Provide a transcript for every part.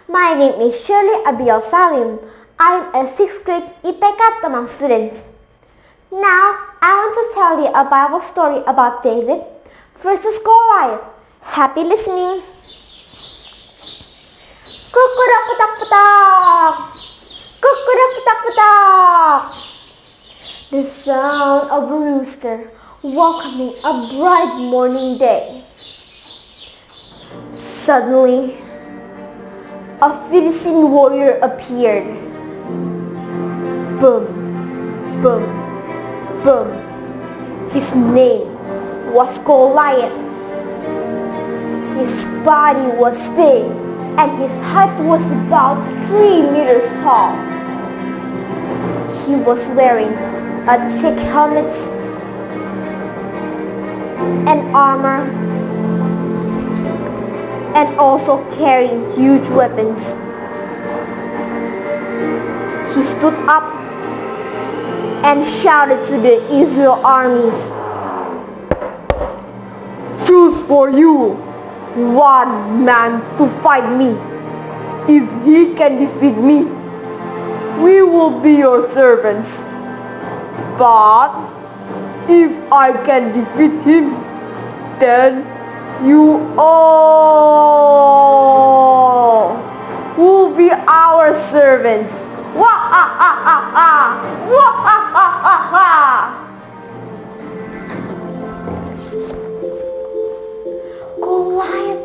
my name is Shirley Abigail Salim. I am a 6th grade IPEKA Cup student. Now, I want to tell you a Bible story about David versus Goliath. Happy listening! Kukudak-kudak-kudak! Kukudak-kudak-kudak! The sound of a rooster welcoming a bright morning day. Suddenly, a Philistine warrior appeared. Boom, boom, boom. His name was Goliath. His body was big and his height was about 3 meters tall. He was wearing a thick helmet and armor, and also carrying huge weapons. He stood up and shouted to the Israel armies, "Choose for you one man to fight me. If he can defeat me, we will be your servants. But if I can defeat him, then you all will be our servants." Wah-ah-ah-ah-ah! Wah-ah-ah-ah-ah! Goliath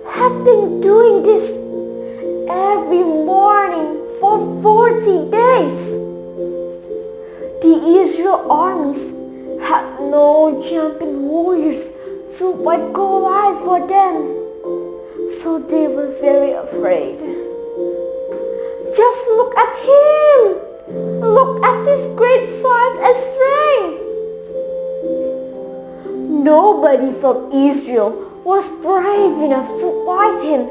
had been doing this every morning for 40 days. The Israel armies had no champion warriors to fight Goliath for them, so they were very afraid. Just look at him! Look at his great size and strength! Nobody from Israel was brave enough to fight him.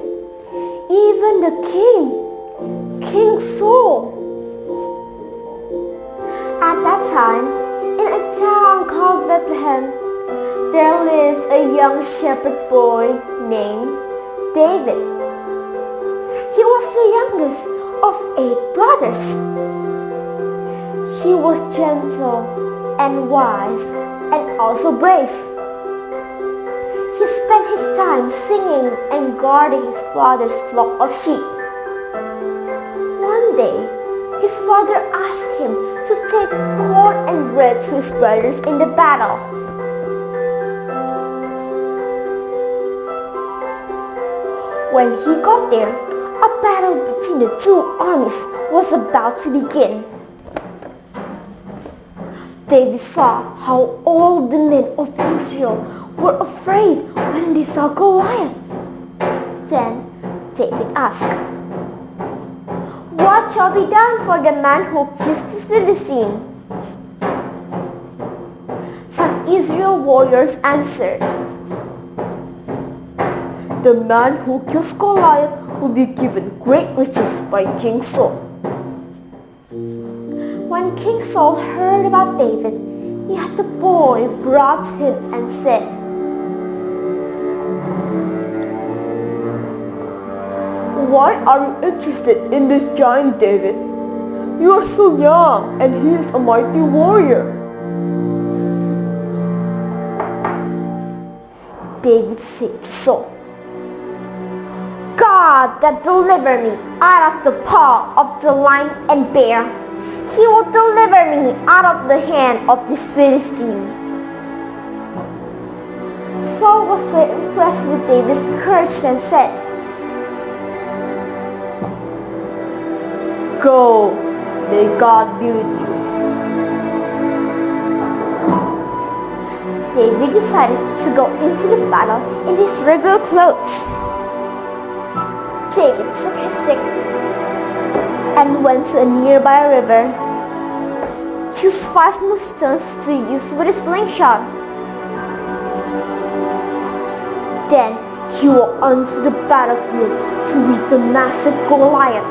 Even the King Saul. At that time, in a town called Bethlehem, there lived a young shepherd boy named David. He was the youngest of 8 brothers. He was gentle and wise and also brave. He spent his time singing and guarding his father's flock of sheep. One day, his father asked him to take corn and bread to his brothers in the battle. When he got there, a battle between the two armies was about to begin. David saw how all the men of Israel were afraid when they saw Goliath. Then David asked, "What shall be done for the man who kills this Philistine?" Some Israel warriors answered, "The man who kills Goliath will be given great riches by King Saul." When King Saul heard about David, he had the boy brought to him and said, "Why are you interested in this giant, David? You are still young and he is a mighty warrior." David said to Saul, "God that delivered me out of the paw of the lion and bear, he will deliver me out of the hand of this Philistine." Saul was very impressed with David's courage and said, "Go, may God be with you." David decided to go into the battle in his regular clothes. David took his stick and went to a nearby river. He chose 5 smooth stones to use with his slingshot. Then he walked onto the battlefield to meet the massive Goliath.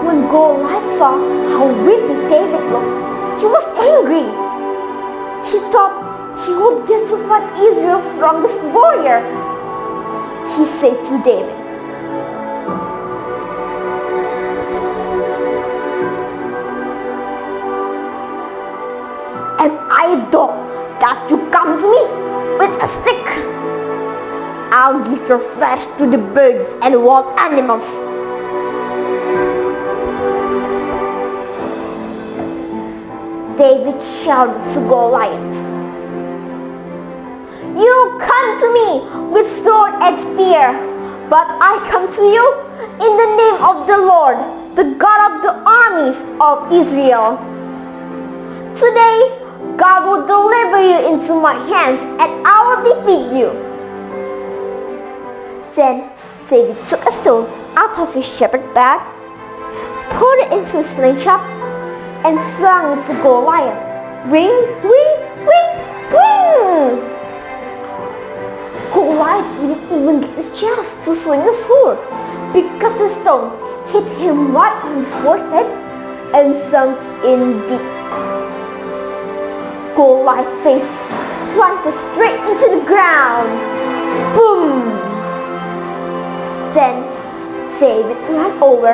When Goliath saw how weak David looked, he was angry. He thought he would get to fight Israel's strongest warrior. he said to David, "Am I a dog that you come to me with a stick? I'll give your flesh to the birds and wild animals." David shouted to Goliath, "You come to me with sword and spear, but I come to you in the name of the Lord, the God of the armies of Israel. Today, God will deliver you into my hands, and I will defeat you." Then David took a stone out of his shepherd bag, put it into a slingshot, and slung it to Goliath. Ring, ring, ring, ring! Goliath didn't even get a chance to swing the sword because the stone hit him right on his forehead and sunk in deep. Goliath's face planted straight into the ground. Boom! Then David ran over,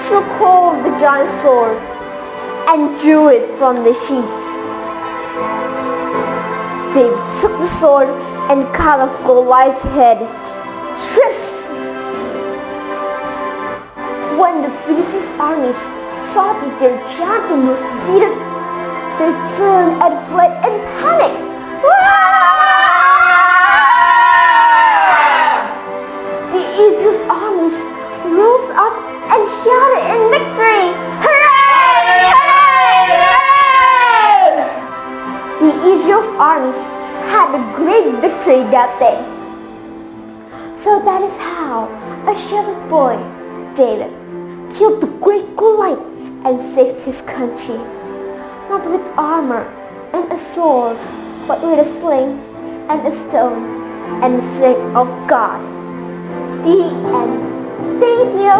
took hold of the giant's sword, and drew it from the sheaths. David took the sword and cut off Goliath's head. Shriss! When the Philistines' armies saw that their champion was defeated, they turned and fled in panic. The Israel's armies rose up and shouted in victory, "Hooray! Hooray! Hooray!" The Israel's armies had a great victory that day. So that is how a shepherd boy, David, killed the great Goliath and saved his country. Not with armor and a sword, but with a sling and a stone and the strength of God. The end. Thank you.